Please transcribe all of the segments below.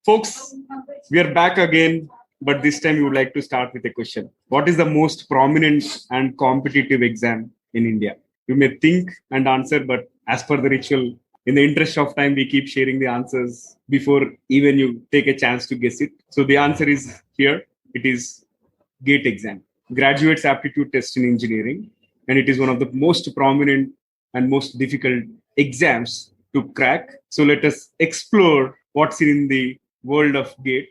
Folks, we are back again, but this time we would like to start with a question. What is the most prominent and competitive exam in India? You may think and answer, but as per the ritual, in the interest of time, we keep sharing the answers before even you take a chance to guess it. So the answer is here. It is GATE exam, Graduates Aptitude Test in Engineering. And it is one of the most prominent and most difficult exams to crack. So let us explore what's in the world of GATE.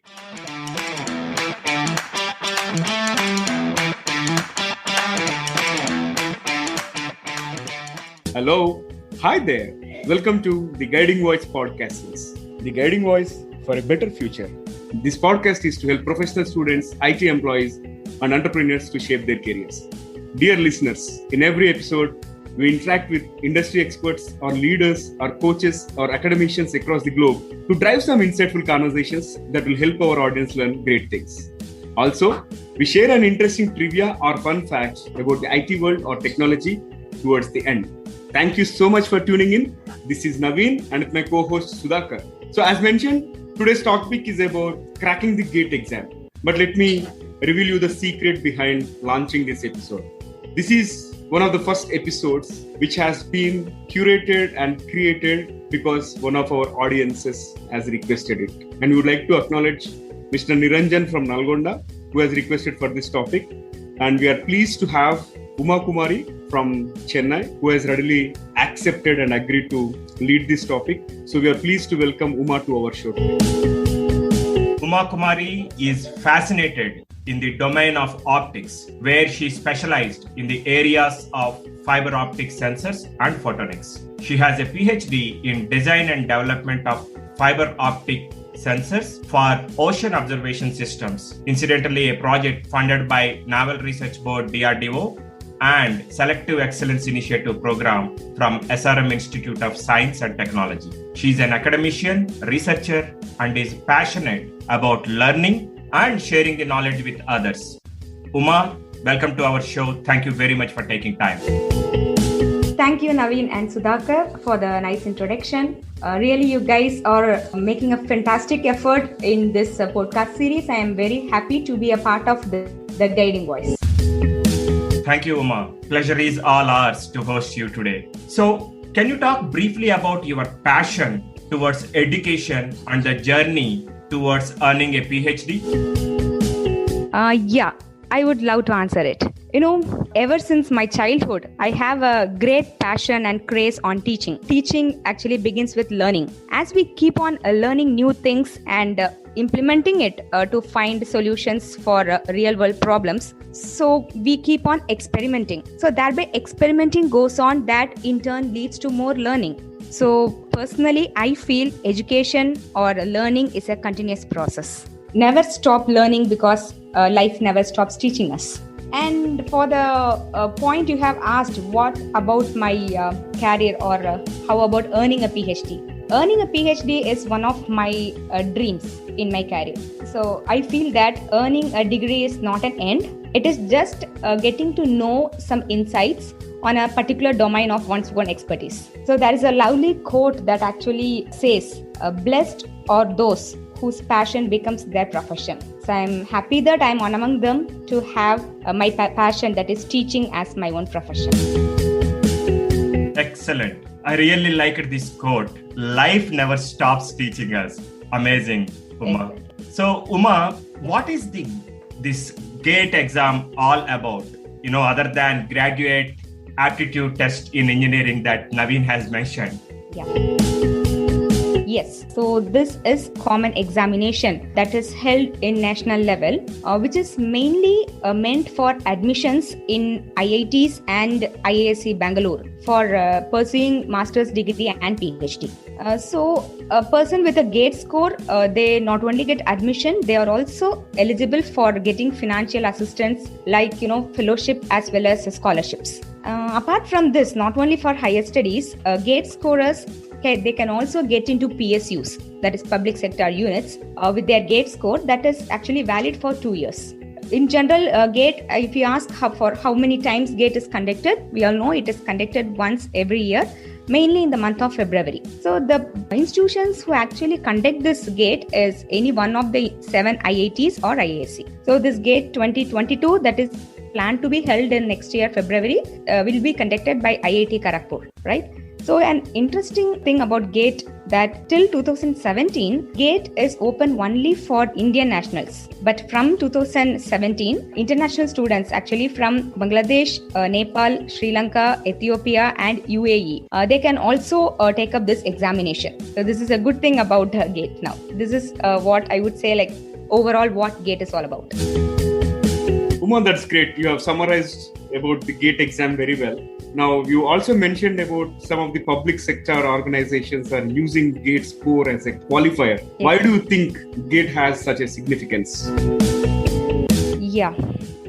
Hello. Hi there. Welcome to the Guiding Voice podcast series. The Guiding Voice for a better future. This podcast is to help professional students, IT employees, and entrepreneurs to shape their careers. Dear listeners, in every episode, we interact with industry experts or leaders or coaches or academicians across the globe to drive some insightful conversations that will help our audience learn great things. Also, we share an interesting trivia or fun fact about the IT world or technology towards the end. Thank you so much for tuning in. This is Naveen and with my co-host Sudhakar. So as mentioned, today's topic is about cracking the GATE exam. But let me reveal you the secret behind launching this episode. This is one of the first episodes which has been curated and created because one of our audiences has requested it. And we would like to acknowledge Mr. Niranjan from Nalgonda, who has requested for this topic. And we are pleased to have Uma Kumari from Chennai, who has readily accepted and agreed to lead this topic. So we are pleased to welcome Uma to our show. Uma Kumari is fascinated in the domain of optics, where she specialized in the areas of fiber optic sensors and photonics. She has a Ph.D. in design and development of fiber optic sensors for ocean observation systems. Incidentally, a project funded by Naval Research Board DRDO and Selective Excellence Initiative program from SRM Institute of Science and Technology. She is an academician, researcher, and is passionate about learning and sharing the knowledge with others. Uma, welcome to our show. Thank you very much for taking time. Thank you, Naveen and Sudhakar, for the nice introduction. Really, you guys are making a fantastic effort in this podcast series. I am very happy to be a part of the Guiding Voice. Thank you, Uma. Pleasure is all ours to host you today. So, can you talk briefly about your passion towards education and the journey towards earning a PhD? Yeah, I would love to answer it. Ever since my childhood, I have a great passion and craze on teaching. Teaching actually begins with learning. As we keep on learning new things and implementing it to find solutions for real world problems, so we keep on experimenting. So that way experimenting goes on, that in turn leads to more learning. So personally, I feel education or learning is a continuous process. Never stop learning because life never stops teaching us. And for the point you have asked, what about my career or how about earning a PhD? Earning a PhD is one of my dreams in my career. So I feel that earning a degree is not an end. It is just getting to know some insights on a particular domain of one's own expertise. So there is a lovely quote that actually says, blessed are those whose passion becomes their profession. So I'm happy that I'm one among them to have my passion, that is teaching, as my own profession. Excellent. I really liked this quote. Life never stops teaching us. Amazing, Uma. So, Uma, what is this GATE exam all about? Other than graduate aptitude test in engineering that Naveen has mentioned. Yeah. Yes, so this is common examination that is held in national level, which is mainly meant for admissions in IITs and iisc Bangalore for pursuing master's degree and PhD. So a person with a GATE score, they not only get admission, they are also eligible for getting financial assistance like, fellowship as well as scholarships. Apart from this, not only for higher studies, GATE scorers, they can also get into PSUs, that is public sector units, with their GATE score that is actually valid for 2 years. In general, GATE, if you ask for how many times GATE is conducted, we all know it is conducted once every year. mainly in the month of February. So the institutions who actually conduct this GATE is any one of the 7 IITs or IISc. So this GATE 2022 that is planned to be held in next year February will be conducted by IIT Kharagpur, right? So an interesting thing about GATE that till 2017, GATE is open only for Indian nationals. But from 2017, international students actually from Bangladesh, Nepal, Sri Lanka, Ethiopia and UAE, they can also take up this examination. So this is a good thing about GATE now. This is what I would say like overall what GATE is all about. Uma, that's great. You have summarized about the GATE exam very well. Now, you also mentioned about some of the public sector organizations are using GATE score as a qualifier. Yes. Why do you think GATE has such a significance? Yeah.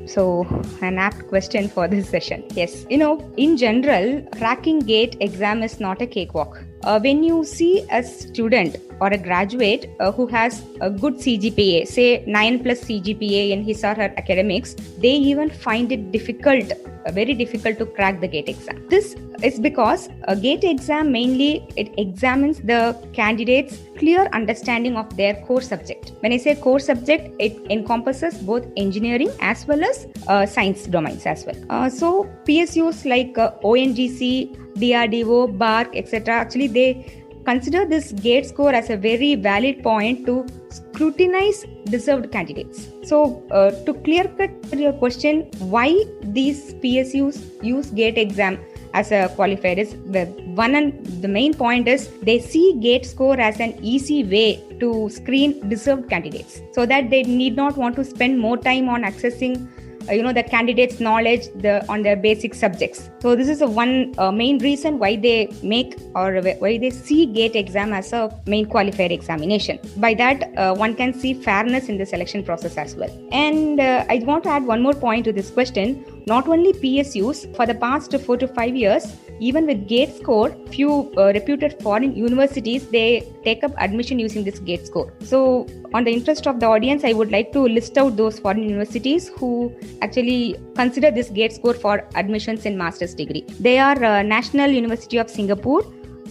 So, an apt question for this session. Yes. In general, cracking GATE exam is not a cakewalk. When you see a student or a graduate who has a good CGPA, say 9+ CGPA in his or her academics, they even find it difficult, very difficult to crack the GATE exam. This is because a GATE exam mainly it examines the candidate's clear understanding of their core subject. When I say core subject, it encompasses both engineering as well as science domains as well. So PSUs like ONGC, DRDO, BARC, etc. Actually, they consider this GATE score as a very valid point to scrutinize deserved candidates. So, to clear cut your question, why these PSUs use GATE exam as a qualifier is the main point is they see GATE score as an easy way to screen deserved candidates, so that they need not want to spend more time on accessing the candidate's knowledge on their basic subjects. So this is one main reason why they make or why they see GATE exam as a main qualifier examination. By that, one can see fairness in the selection process as well. And I want to add one more point to this question. Not only PSUs, for the past 4 to 5 years, even with GATE score, few reputed foreign universities, they take up admission using this GATE score. So on the interest of the audience, I would like to list out those foreign universities who actually consider this GATE score for admissions in master's degree. They are National University of Singapore,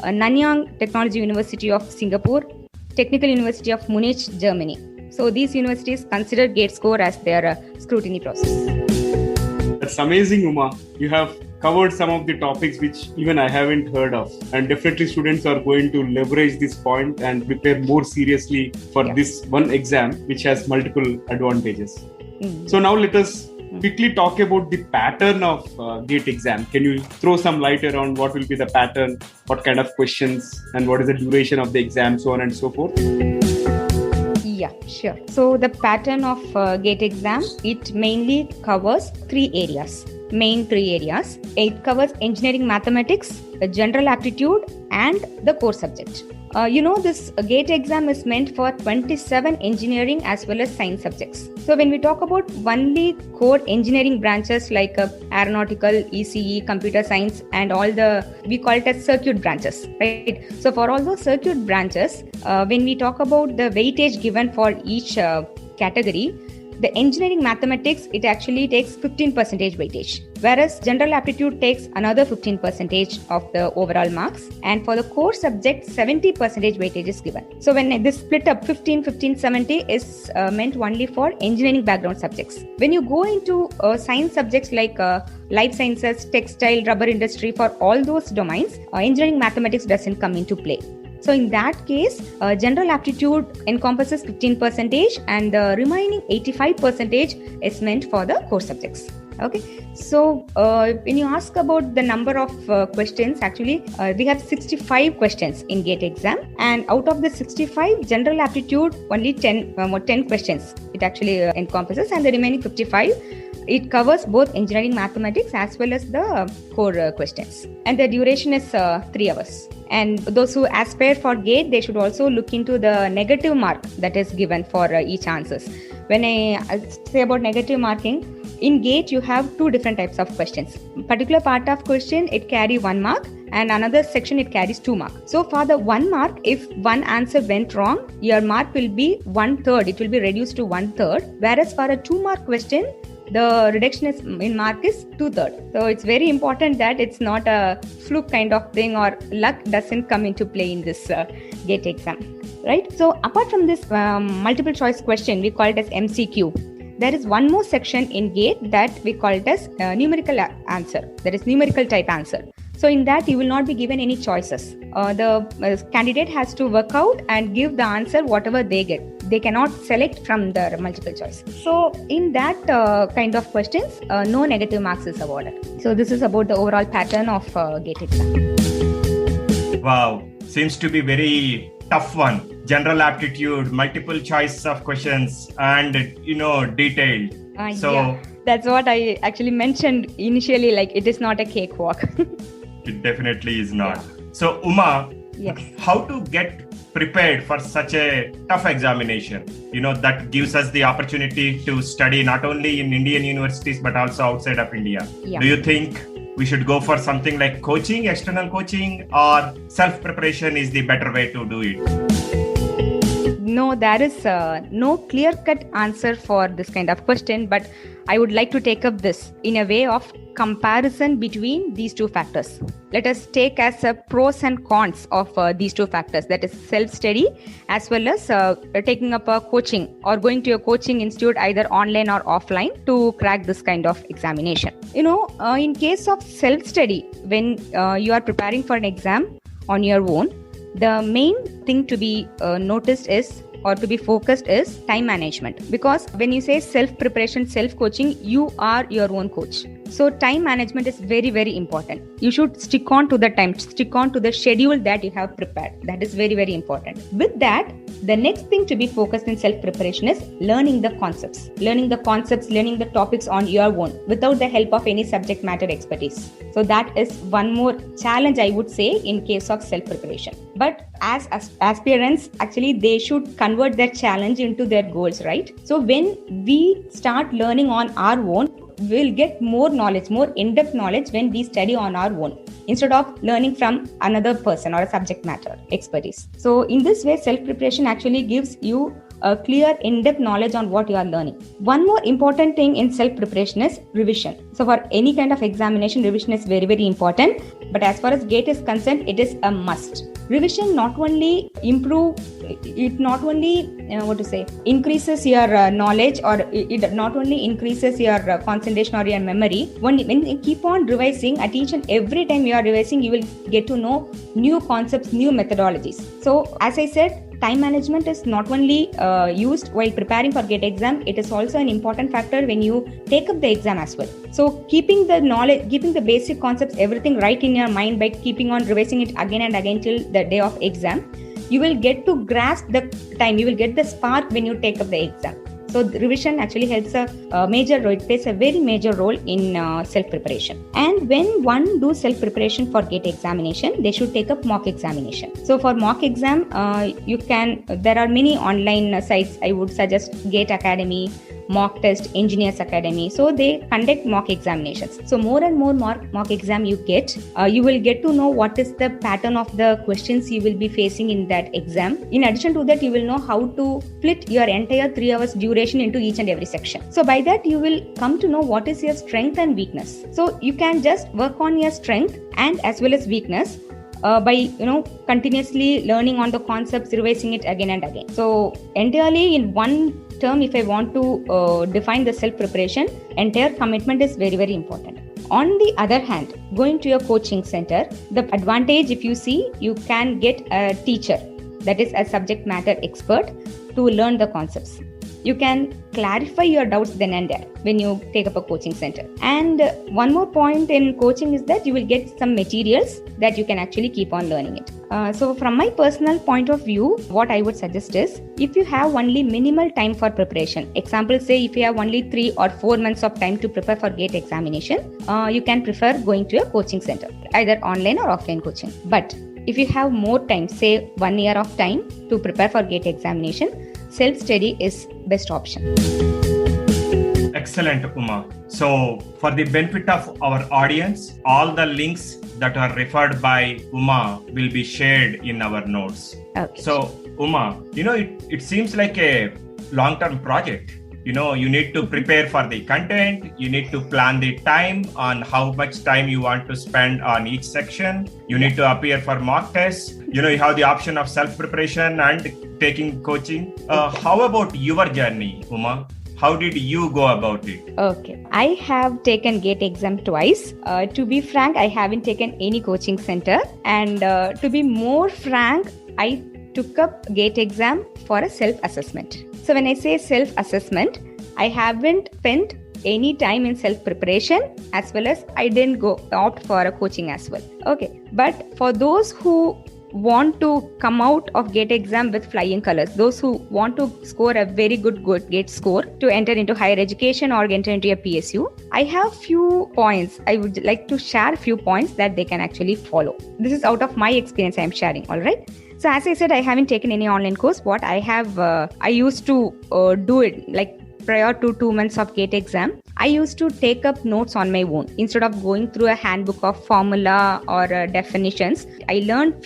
Nanyang Technology University of Singapore, Technical University of Munich, Germany. So these universities consider GATE score as their scrutiny process. That's amazing, Uma. You have covered some of the topics which even I haven't heard of. And definitely students are going to leverage this point and prepare more seriously for this one exam, which has multiple advantages. Mm-hmm. So now let us quickly talk about the pattern of GATE exam. Can you throw some light around what will be the pattern, what kind of questions, and what is the duration of the exam, so on and so forth? Yeah, sure. So the pattern of GATE exam, it mainly covers main three areas. It covers engineering mathematics, general aptitude, and the core subject. This GATE exam is meant for 27 engineering as well as science subjects. So when we talk about only core engineering branches like aeronautical, ECE, computer science, and we call it as circuit branches, right? So for all those circuit branches, when we talk about the weightage given for each category, the engineering mathematics, it actually takes 15% weightage, whereas general aptitude takes another 15% of the overall marks. And for the core subject, 70% weightage is given. So when this split up 15, 70 is meant only for engineering background subjects. When you go into science subjects like life sciences, textile, rubber industry, for all those domains, engineering mathematics doesn't come into play. So in that case, general aptitude encompasses 15% and the remaining 85% is meant for the core subjects. Okay. So when you ask about the number of questions, actually we have 65 questions in GATE exam, and out of the 65, general aptitude only 10 questions it actually encompasses, and the remaining 55 it covers both engineering mathematics as well as the core questions, and the duration is 3 hours. And those who aspire for GATE, they should also look into the negative mark that is given for each answers. When I say about negative marking, in GATE you have 2 different types of questions. Particular part of question, it carries 1 mark, and another section it carries 2 marks. So for the 1 mark, if one answer went wrong, your mark will be 1/3. It will be reduced to 1/3. Whereas for a 2 mark question, the reduction in mark is 2/3. So it's very important that it's not a fluke kind of thing, or luck doesn't come into play in this GATE exam, right? So apart from this multiple choice question, we call it as MCQ. There is one more section in GATE that we call it as numerical answer. That is numerical type answer. So in that, you will not be given any choices. The candidate has to work out and give the answer whatever they get. They cannot select from the multiple choice. So in that kind of questions, no negative marks is awarded. So this is about the overall pattern of GATE exam. Wow, seems to be very tough one. General aptitude, multiple choice of questions, and detailed. Yeah, that's what I actually mentioned initially. Like, it is not a cakewalk. It definitely is not. Yeah. So Uma, yes, how to get prepared for such a tough examination? That gives us the opportunity to study not only in Indian universities but also outside of India. Yeah. Do you think we should go for something like coaching, external coaching, or self-preparation is the better way to do it? No, there is no clear-cut answer for this kind of question, but I would like to take up this in a way of comparison between these two factors. Let us take as a pros and cons of these two factors, that is self-study as well as taking up a coaching or going to a coaching institute either online or offline to crack this kind of examination. In case of self-study, when you are preparing for an exam on your own, the main thing to be noticed is, or to be focused is, time management. Because when you say self-preparation, self-coaching, you are your own coach. So time management is very, very important. You should stick on to the time, stick on to the schedule that you have prepared. That is very, very important. With that, the next thing to be focused in self-preparation is learning the concepts, learning the topics on your own without the help of any subject matter expertise. So that is one more challenge, I would say, in case of self-preparation. But as aspirants, actually, they should convert their challenge into their goals, right? So when we start learning on our own, we'll get more knowledge, more in-depth knowledge when we study on our own, instead of learning from another person or a subject matter expertise. So in this way, self-preparation actually gives you a clear, in-depth knowledge on what you are learning. One more important thing in self-preparation is revision. So for any kind of examination, revision is very, very important. But as far as GATE is concerned, it is a must. Revision not only increases your knowledge, or it not only increases your concentration or your memory. When you keep on revising, at each and every time you are revising, you will get to know new concepts, new methodologies. So as I said, time management is not only used while preparing for GATE exam, it is also an important factor when you take up the exam as well. So keeping the knowledge, keeping the basic concepts, everything right in your mind by keeping on revising it again and again till the day of exam, you will get to grasp the time, you will get the spark when you take up the exam. So the revision actually helps a major role. It plays a very major role in self-preparation. And when one do self-preparation for GATE examination, they should take up mock examination. So for mock exam, there are many online sites. I would suggest GATE Academy, Mock Test, Engineers Academy. So they conduct mock examinations. So more and more mock exam you get, you will get to know what is the pattern of the questions you will be facing in that exam. In addition to that, you will know how to split your entire 3 hours duration into each and every section. So by that, you will come to know what is your strength and weakness. So you can just work on your strength and as well as weakness by continuously learning on the concepts, revising it again and again. So entirely in one term, if I want to define the self-preparation, entire commitment is very, very important. On the other hand, going to your coaching center, the advantage, if you see, you can get a teacher, that is a subject matter expert, to learn the concepts. You can clarify your doubts then and there when you take up a coaching center. And one more point in coaching is that you will get some materials that you can actually keep on learning it. So from my personal point of view, what I would suggest is, if you have only minimal time for preparation, example, say if you have only 3 or 4 months of time to prepare for GATE examination, you can prefer going to a coaching center, either online or offline coaching. But if you have more time, say 1 year of time to prepare for GATE examination, self-study is best option. Excellent, Uma. So for the benefit of our audience, all the links that are referred by Uma will be shared in our notes. Okay. So Uma, it seems like a long-term project. You need to prepare for the content. You need to plan the time on how much time you want to spend on each section. You need to appear for mock tests. You have the option of self-preparation and taking coaching. How about your journey, Uma? How did you go about it? Okay. I have taken GATE exam twice. To be frank, I haven't taken any coaching center. And to be more frank, I took up GATE exam for a self-assessment. So when I say self-assessment, I haven't spent any time in self-preparation, as well as I didn't opt for a coaching as well. Okay. But for those who want to come out of GATE exam with flying colors, those who want to score a very good GATE score to enter into higher education or enter into a PSU, I have few points. I would like to share few points that they can actually follow. This is out of my experience I am sharing. All right. So as I said, I haven't taken any online course. What I have, I used to do it like prior to 2 months of GATE exam. I used to take up notes on my own instead of going through a handbook of formula or definitions. I learned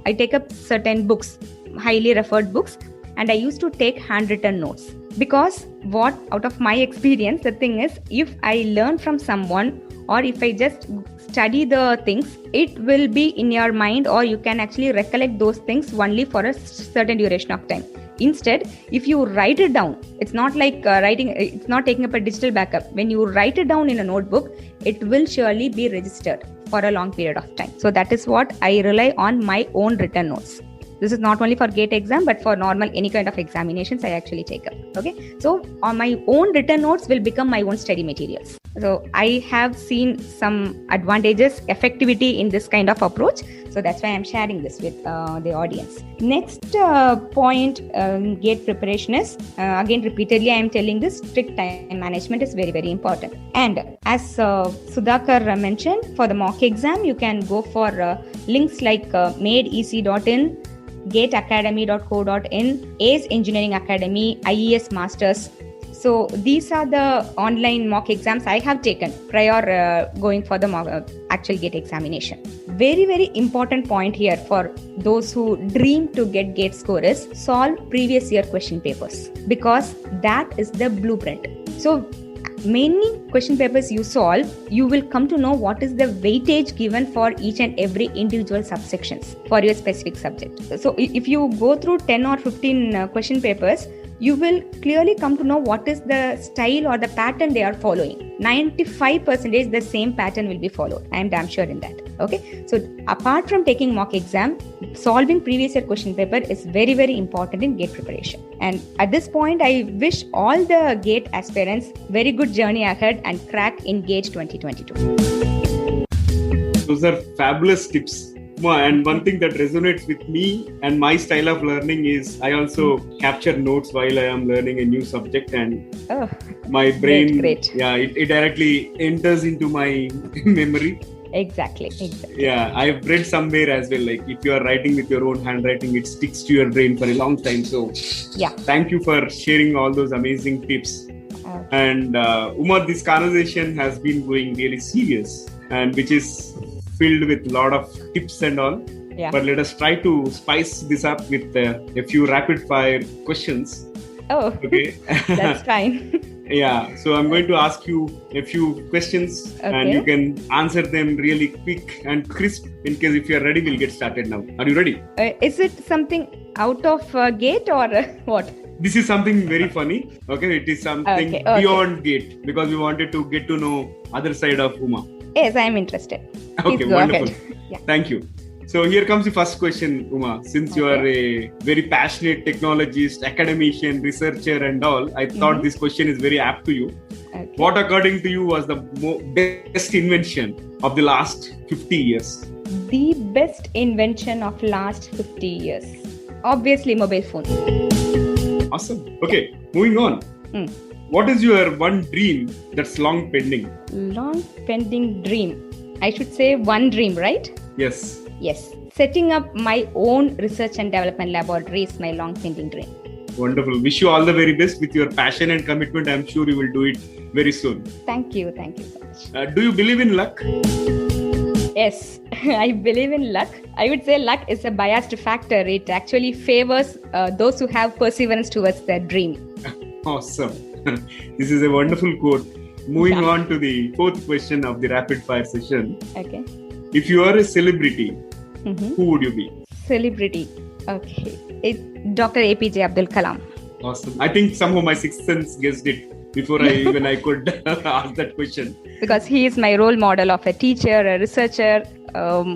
I take up certain books, highly referred books, and I used to take handwritten notes. Because out of my experience, the thing is, if I learn from someone or if I just study the things, it will be in your mind, or you can actually recollect those things only for a certain duration of time. Instead, if you write it down, it's not like it's not taking up a digital backup. When you write it down in a notebook, it will surely be registered for a long period of time. So that is what I rely on, my own written notes. This is not only for GATE exam, but for normal any kind of examinations I actually take up. Okay. So on my own written notes will become my own study materials. So I have seen some advantages, effectivity in this kind of approach. So that's why I'm sharing this with the audience. Next point, GATE preparation is, again repeatedly I am telling this, strict time management is very, very important. And as Sudhakar mentioned, for the mock exam, you can go for links like madeec.in, gateacademy.co.in, ACE Engineering Academy, IES Masters. So these are the online mock exams I have taken prior going for the actual GATE examination. Very, very important point here for those who dream to get GATE score is solve previous year question papers, because that is the blueprint. So many question papers you solve, you will come to know what is the weightage given for each and every individual subsections for your specific subject. So if you go through 10 or 15 question papers, you will clearly come to know what is the style or the pattern they are following. 95% the same pattern will be followed. I am damn sure in that. Okay. So apart from taking mock exam, solving previous year question paper is very, very important in GATE preparation. And at this point, I wish all the GATE aspirants very good journey ahead and crack in GATE 2022. Those are fabulous tips. And one thing that resonates with me and my style of learning is I also capture notes while I am learning a new subject, and my brain, great. It directly enters into my memory. Exactly. Yeah, I've read somewhere as well, like if you are writing with your own handwriting, it sticks to your brain for a long time. So yeah, thank you for sharing all those amazing tips. And Uma, this conversation has been going really serious, and which is filled with a lot of tips and all. Yeah. But let us try to spice this up with a few rapid fire questions. Oh, okay. That's fine. Yeah. So I'm going to ask you a few questions, and you can answer them really quick and crisp. In case if you're ready, we'll get started now. Are you ready? Is it something out of GATE or what? This is something very funny. Okay. It is something beyond GATE, because we wanted to get to know other side of Uma. Yes, I am interested. Okay, please go wonderful. ahead. Yeah. Thank you. So here comes the first question, Uma. Since you are a very passionate technologist, academician, researcher and all, I thought this question is very apt to you. Okay. What according to you was the best invention of the last 50 years? The best invention of last 50 years. Obviously, mobile phone. Awesome. Okay, moving on. What is your one dream that's long pending? Long pending dream. I should say one dream, right? Yes. Yes. Setting up my own research and development laboratory is my long pending dream. Wonderful. Wish you all the very best with your passion and commitment. I'm sure you will do it very soon. Thank you. Thank you so much. Do you believe in luck? Yes, I believe in luck. I would say luck is a biased factor. It actually favors those who have perseverance towards their dream. Awesome. This is a wonderful quote. Moving on to the fourth question of the rapid fire session. Okay. If you are a celebrity, who would you be? Celebrity. Okay. It's Dr. APJ Abdul Kalam. Awesome. I think somehow my sixth sense guessed it before I could ask that question. Because he is my role model of a teacher, a researcher,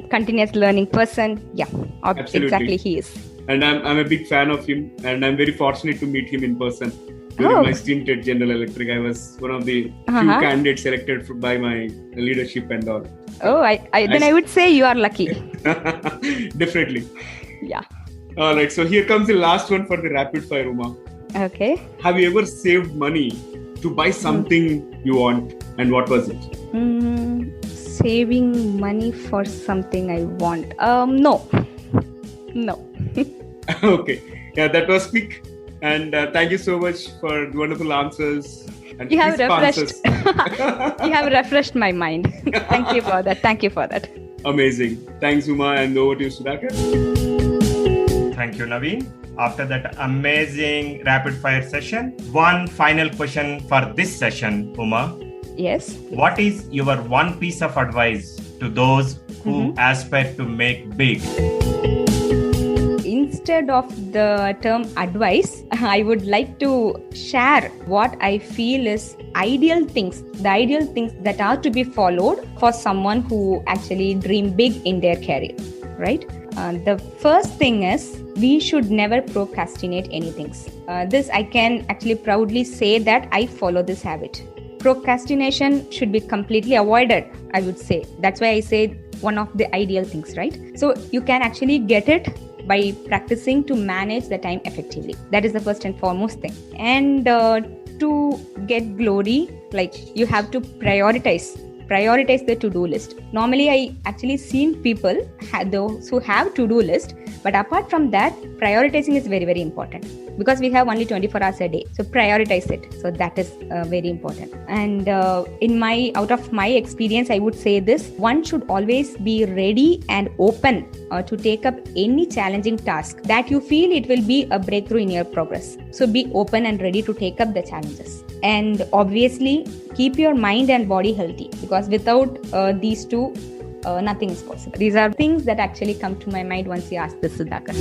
continuous learning person. Yeah, Absolutely. Exactly he is. And I'm a big fan of him, and I'm very fortunate to meet him in person. During my stint at General Electric, I was one of the few candidates selected by my leadership and all. Oh, I would say you are lucky. Definitely. Yeah. All right. So here comes the last one for the rapid fire, Uma. Okay. Have you ever saved money to buy something you want, and what was it? Saving money for something I want. No. Okay. Yeah, that was quick. And thank you so much for the wonderful answers. And You have refreshed. answers. You have refreshed my mind. Thank you for that. Amazing. Thanks, Uma, and over to you, Sudhakar. Thank you, Naveen. After that amazing rapid fire session, one final question for this session, Uma. Yes. What is your one piece of advice to those who aspire to make big? Instead of the term advice, I would like to share what I feel is the ideal things that are to be followed for someone who actually dream big in their career, right? The first thing is we should never procrastinate anything. This I can actually proudly say that I follow this habit. Procrastination should be completely avoided, I would say. That's why I say one of the ideal things, right? So you can actually get it by practicing to manage the time effectively. That is the first and foremost thing. And to get glory, like you have to prioritize the to-do list. Normally, I actually seen people, those who have to-do list, but apart from that, prioritizing is very, very important because we have only 24 hours a day. So prioritize it. So that is very important. And out of my experience, I would say this: one should always be ready and open to take up any challenging task that you feel it will be a breakthrough in your progress. So be open and ready to take up the challenges. And obviously, keep your mind and body healthy because without these two, nothing is possible. These are things that actually come to my mind once you ask this, Sudhakar.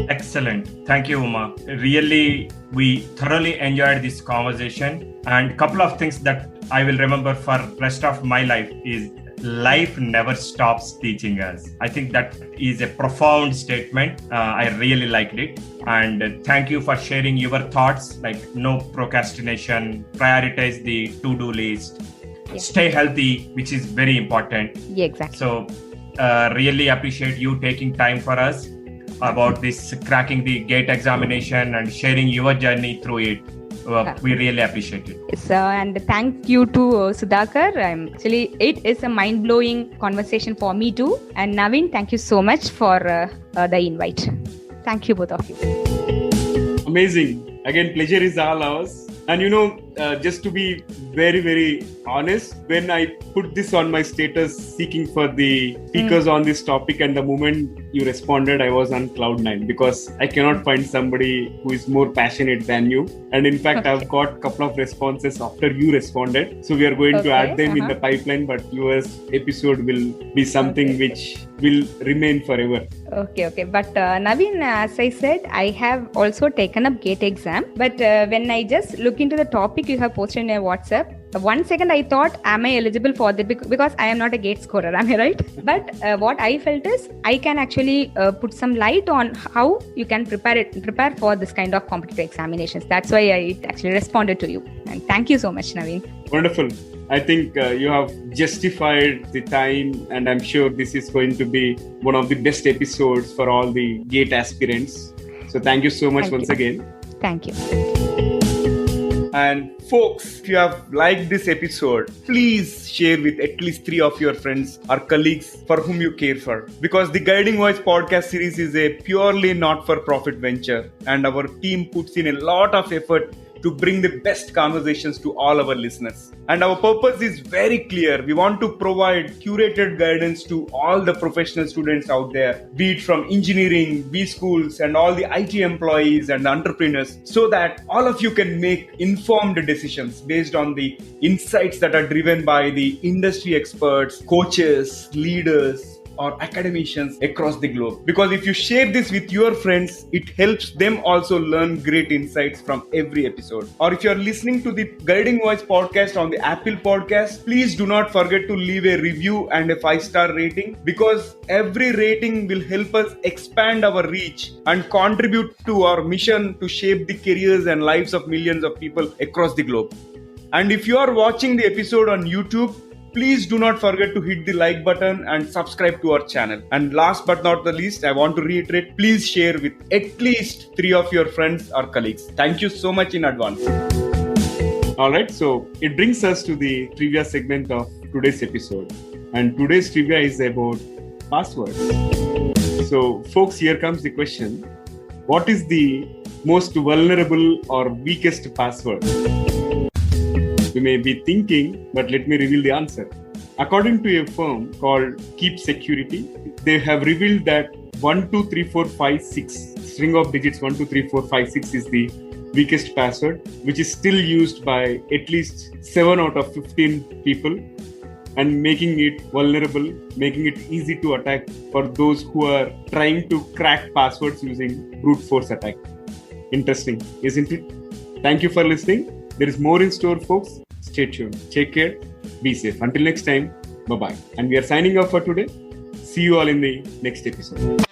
Excellent. Thank you, Uma. Really, we thoroughly enjoyed this conversation. And a couple of things that I will remember for rest of my life is life never stops teaching us. I think that is a profound statement. I really liked it. And thank you for sharing your thoughts, like no procrastination, prioritize the to-do list, stay healthy, which is very important. Yeah, exactly. So really appreciate you taking time for us about this cracking the gate examination and sharing your journey through it. We really appreciate it. Yes, and thank you to Sudhakar. It is a mind-blowing conversation for me too. And Naveen, thank you so much for the invite. Thank you, both of you. Amazing. Again, pleasure is all ours. And just to be very, very honest, when I put this on my status seeking for the speakers on this topic, and the moment you responded, I was on cloud nine because I cannot find somebody who is more passionate than you. And in fact, I've got a couple of responses after you responded. So we are going to add them in the pipeline, but yours episode will be something which will remain forever. Okay. But Naveen, as I said, I have also taken up gate exam. But when I just look into the topic you have posted in your WhatsApp, 1 second I thought, am I eligible for that? Because I am not a gate scorer, am I right? But what I felt is I can actually put some light on how you can prepare for this kind of competitive examinations. That's why I actually responded to you. And thank you so much, Naveen. Wonderful. I think you have justified the time, and I'm sure this is going to be one of the best episodes for all the GATE aspirants. So thank you so much once again. Thank you. And folks, if you have liked this episode, please share with at least 3 of your friends or colleagues for whom you care for. Because the Guiding Voice podcast series is a purely not-for-profit venture, and our team puts in a lot of effort to bring the best conversations to all our listeners. And our purpose is very clear. We want to provide curated guidance to all the professional students out there, be it from engineering, B schools, and all the IT employees and entrepreneurs, so that all of you can make informed decisions based on the insights that are driven by the industry experts, coaches, leaders, or academicians across the globe. Because if you share this with your friends, it helps them also learn great insights from every episode. Or if you're listening to the Guiding Voice podcast on the Apple podcast, please do not forget to leave a review and a 5-star rating, because every rating will help us expand our reach and contribute to our mission to shape the careers and lives of millions of people across the globe. And if you are watching the episode on YouTube, please do not forget to hit the like button and subscribe to our channel. And last but not the least, I want to reiterate, please share with at least 3 of your friends or colleagues. Thank you so much in advance. All right, so it brings us to the trivia segment of today's episode. And today's trivia is about passwords. So folks, here comes the question. What is the most vulnerable or weakest password? You may be thinking, but let me reveal the answer. According to a firm called Keep Security, they have revealed that 123456, string of digits 123456 is the weakest password, which is still used by at least 7 out of 15 people, and making it vulnerable, making it easy to attack for those who are trying to crack passwords using brute force attack. Interesting, isn't it? Thank you for listening. There is more in store, folks. Stay tuned. Take care. Be safe. Until next time, bye-bye. And we are signing off for today. See you all in the next episode.